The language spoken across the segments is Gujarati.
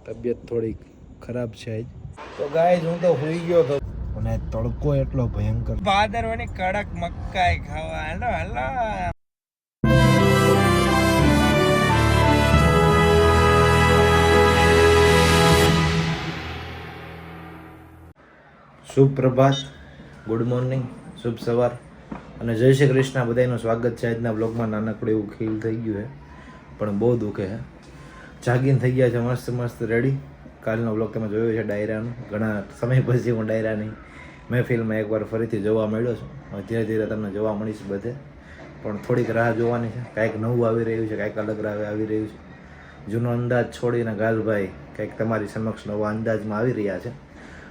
તબિયત થોડી ખરાબ છે આજ. તો ગાઈઝ હું તો સુઈ ગયો હતો અને તડકો એટલો ભયંકર. ભાદરવાની કડક મકાઈ ખાવા. Hello hello. શુભ પ્રભાત, ગુડ મોર્નિંગ, શુભ સવાર અને જય શ્રી કૃષ્ણ. બધાનું સ્વાગત છે આજના બ્લોગમાં. નાનકડું એવું ખીલ થઈ ગયું છે પણ બહુ દુખે છે. જાગીને થઈ ગયા છે મસ્ત મસ્ત રેડી. કાલનો બ્લોગ તમે જોયો છે ડાયરાનો. ઘણા સમય પછી હું ડાયરાની મહેફિલમાં એકવાર ફરીથી જોવા મળ્યો છું. ધીરે ધીરે તમને જોવા મળીશ બધે, પણ થોડીક રાહ જોવાની છે. કાંઈક નવું આવી રહ્યું છે, કાંઈક અલગ આવી રહ્યું છે. જૂનો અંદાજ છોડીને ગાલભાઈ કંઈક તમારી સમક્ષ નવા અંદાજમાં આવી રહ્યા છે.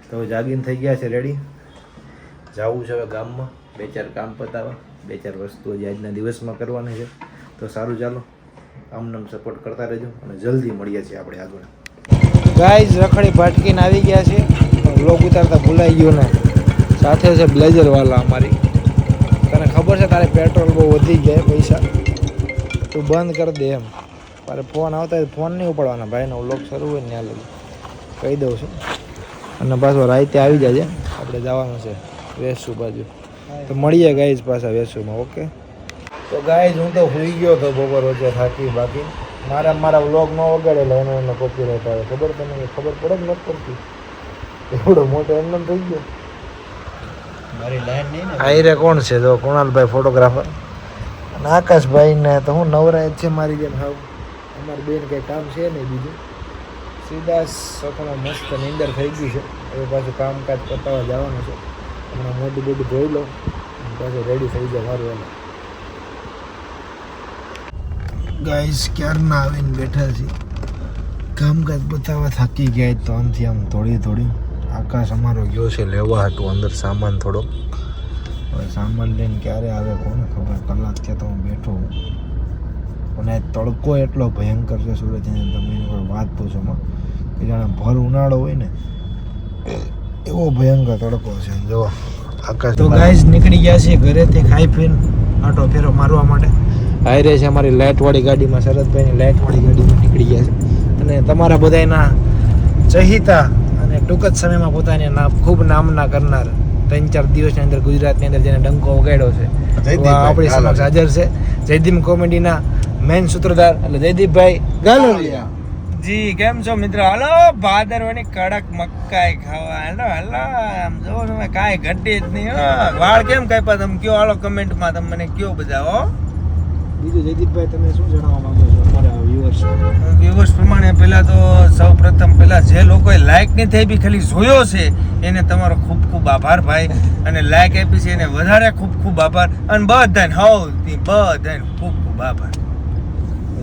તો જાગીને થઈ ગયા છે રેડી. જવું છે હવે ગામમાં, 2-4 કામ પતાવવા, 2-4 વસ્તુ હજી આજના દિવસમાં કરવાની છે. તો સારું, ચાલો આમનામ સપોર્ટ કરતા રહેજો અને જલ્દી મળીએ છીએ આપણે આગળ. ગાઈઝ રખડી ભાટકીને આવી ગયા છે. બ્લોગ ઉતારતા ભૂલાઈ ગયો ને. સાથે છે બ્લેઝર વાળા અમારી. તને ખબર છે તારે પેટ્રોલ બહુ વધી ગયા પૈસા, તું બંધ કરી દે એમ. તારે ફોન આવતા હોય ફોન નહીં ઉપાડવાના. ભાઈનો વ્લોગ શરૂ હોય ને ત્યાં લગી કહી દઉં છું. અને પાછો રાતે આવી જાય, આપણે જવાનું છે વેસુ બાજુ. તો મળીએ ગાઈઝ પાછા વેસુમાં. ઓકે. તો ગાઈઝ હું તો સુઈ ગયો હતો બપોર વચ્ચે થાકી. બાકી મારા વ્લોગ ન વગાડેલો એનો કોપીરાઈટ આવે. ખબર તમને ખબર પડે જ નથી પડતી. એવડો મોટો એમને થઈ ગયો. મારી લાઈન નહીં ને. આયરે કોણ છે? જો કુણાલભાઈ ફોટોગ્રાફર અને આકાશભાઈ ને તો હું નવરાય જ છે મારી જેમ. હાવ અમારી બેન કંઈ કામ છે નહીં બીજું. સીધા સપના મસ્ત નીંદર થઈ ગઈ છે. હવે પાછું કામકાજ પતાવવા જવાનું છે. હમણાં મોટું બોટું ધોઈ લો પાછું રેડી થઈ જાય મારું. એને ગાઈસ ક્યારના આવીને બેઠા છીએ. કામકાજ બતાવવા થાકી ગયા તો આમથી આમ થોડી આકાશ અમારો ગયો છે લેવા હતું અંદર સામાન થોડો. હવે સામાન લઈને ક્યારે આવે કોને ખબર. કલાક થયા તો હું બેઠો હું. અને તડકો એટલો ભયંકર છે સુરતની, તમે એની કોઈ વાત પૂછોમાં કે જાણે ભર ઉનાળો હોય ને એવો ભયંકર તડકો છે. જો આકાશ. તો ગાઈસ નીકળી ગયા છે ઘરેથી ખાઈ પીને આટો ફેરો મારવા માટે. હાઈ રહે છે અમારી લાઇટવાળી ગાડીમાં. શરદભાઈની લાઇટવાળી ગાડીમાં નીકળી ગયા છે. અને તમારા બધાના ચહિતા અને ટૂંક જ સમયમાં પોતાની ખૂબ નામના કરનાર 3-4 દિવસની અંદર ગુજરાતની અંદર જેને ડંકો વગાડ્યો છે આપણી સમક્ષ હાજર છે. જયદીપ કોમેડીના મેન સૂત્રધાર એટલે જયદીપભાઈ ગાલોલિયા. જી કેમ છો મિત્રો? હાલો ભાદરવાની કડક મકાઈ ખાવા. Hello hello. આમ જો તમે કાંઈ ઘટી જ નહીં. વાળ કેમ કાપ્યા તમે કયો? હાલો કમેન્ટમાં તમે મને કયો બધા. હો બીજું જયદીપભાઈ તમે શું જણાવવા માંગો છો અમારા વ્યુઅર્સ પ્રમાણે? પહેલાં તો સૌ પ્રથમ જે લોકોએ લાઇક નહીં થઈ બી ખાલી જોયો છે એને તમારો ખૂબ ખૂબ આભાર ભાઈ. અને લાઇક આપી છે એને વધારે ખૂબ ખૂબ આભાર. અને બધાને બધાને ખૂબ ખૂબ આભાર.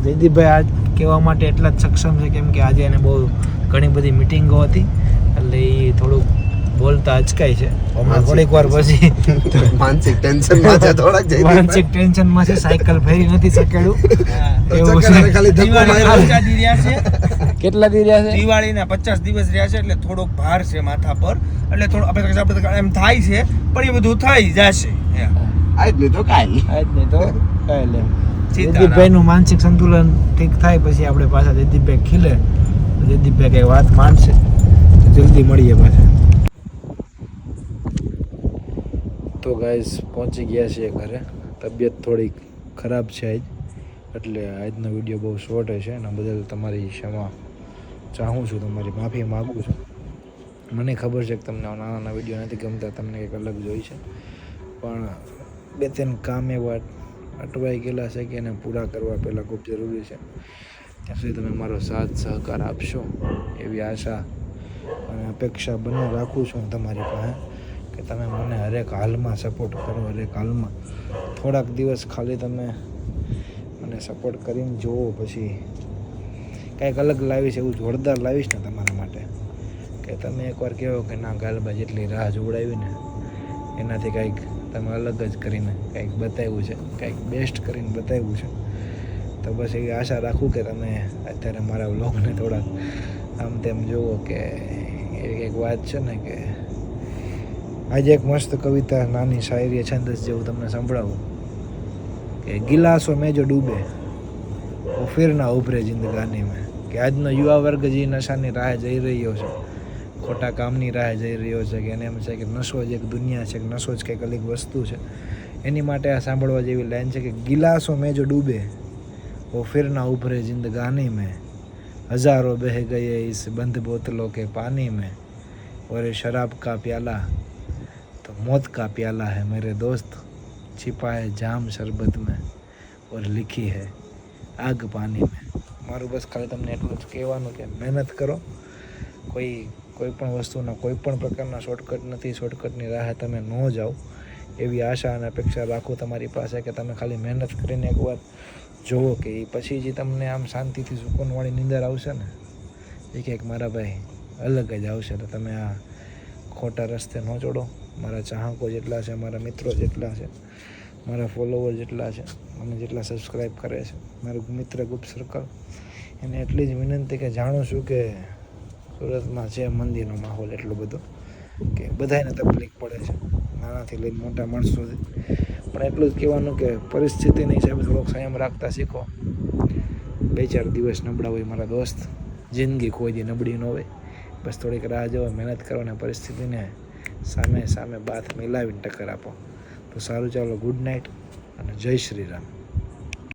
જયદીપભાઈ આજ કહેવા માટે એટલા જ સક્ષમ છે કેમ કે આજે એને બહુ ઘણી બધી મિટિંગો હતી એટલે એ થોડુંક બોલતા અચકાય છે. હમણાં થોડીક વાર પછી માનસિક ટેન્શનમાં છે. માનસિક ટેન્શનમાં છે. સાયકલ ફેરી નથી શકેલું એવું છે. કેટલા દી રહ્યા છે? દિવાળીના 50 દિવસ રહ્યા છે એટલે થોડોક ભાર છે માથા પર. એટલે થોડું આપણે એમ થાય છે પણ એ બધું થઈ જશે. આજ નહીં તો કાલે. જયદીપભાઈનું માનસિક સંતુલન ઠીક થાય પછી આપણે પાછા જયદીપભાઈ ખીલે. જયદીપભાઈ કઈ વાત માનશે જલ્દી મળીએ પાછા. તો ગાઈસ પહોંચી ગયા છીએ ઘરે. તબિયત થોડી ખરાબ છે આજ એટલે આજનો વિડીયો બહુ શોર્ટ હશે. એના બદલ તમારી ક્ષમા ચાહું છું, તમારી માફી માગું છું. મને ખબર છે કે તમને નાના વિડીયો નથી ગમતા, તમને કંઈક અલગ જોઈ છે, પણ 2-3 કામ એવા અટવાઈ ગયેલા છે કે એને પૂરા કરવા પહેલાં ખૂબ જરૂરી છે. ત્યાં સુધી તમે મારો સાથ સહકાર આપશો એવી આશા અને અપેક્ષા બંને રાખું છું તમારી પાસે કે તમે મને હરેક હાલમાં સપોર્ટ કરો. હરેક હાલમાં થોડાક દિવસ ખાલી તમે મને સપોર્ટ કરીને જુઓ, પછી કાંઈક અલગ લાવીશ, એવું જોરદાર લાવીશ ને તમારા માટે કે તમે એકવાર કહો કે ના ગાલબા જેટલી રાહ જોવડાવીને એનાથી કાંઈક તમે અલગ જ કરીને કંઈક બતાવ્યું છે, કંઈક બેસ્ટ કરીને બતાવ્યું છે. તો બસ એવી આશા રાખું કે તમે અત્યારે મારા વ્લોગને થોડાક આમ તેમ જુઓ કે એવી એક વાત છે ને કે આજે એક મસ્ત કવિતા, નાની શાયરી, છંદસ જેવું તમને સંભળાવું કે ગિલાસો મેં જો ડૂબે वो फिर ना उभरे जिंदगानी में, કે આજનો યુવા વર્ગ જે નશાની રાહે જઈ રહ્યો છે, ખોટા કામની રાહે જઈ રહ્યો છે, કે એને એમ છે કે નશો જ એક દુનિયા છે, કે નશો જ કંઈક અલગ વસ્તુ છે, એની માટે આ સાંભળવા જેવી લાઈન છે કે ગિલાસો મેં જો ડૂબે वो फिर ना उभरे जिंदगानी में, हजारों बह गए इस बंद बोतलों के पानी में, और ये शराब का प्याला तो मौत का प्याला है मेरे दोस्त, छिपा है जाम शरबत में और लिखी है आग पानी में. મારું બસ ખાલી તમને એટલું જ કહેવાનું કે મહેનત કરો. કોઈ પણ વસ્તુના કોઈ પણ પ્રકારના શોર્ટકટ નથી. શોર્ટકટની રાહે તમે ન જાઓ એવી આશા અને અપેક્ષા રાખું તમારી પાસે, કે તમે ખાલી મહેનત કરીને એકવાર જુઓ કે એ પછી જે તમને આમ શાંતિથી સુકૂનવાળી નીંદર આવશે ને, એ કંઈક મારા ભાઈ અલગ જ આવશે. તો તમે આ ખોટા રસ્તે ન ચડો. મારા ચાહકો જેટલા છે, મારા મિત્રો જેટલા છે, મારા ફોલોવર જેટલા છે, મને જેટલા સબસ્ક્રાઈબ કરે છે, મારું મિત્ર ગુપ્ત સર્કલ, એને એટલી જ વિનંતી કે જાણું છું કે સુરતમાં છે મંદીનો માહોલ એટલો બધો કે બધાને તકલીફ પડે છે, નાનાથી લઈને મોટા માણસો સુધી. પણ એટલું જ કહેવાનું કે પરિસ્થિતિની હિસાબે થોડોક સંયમ રાખતા શીખો. 2-4 દિવસ નબળા હોય મારા દોસ્ત, જિંદગી કોઈ દી નબળી ન હોય. બસ થોડીક રાહ જુઓ, મહેનત કરો અને પરિસ્થિતિને સામે બાથ મિલાવીને ટક્કર આપો. તો સારું, ચાલો, ગુડ નાઇટ અને જય શ્રી રામ.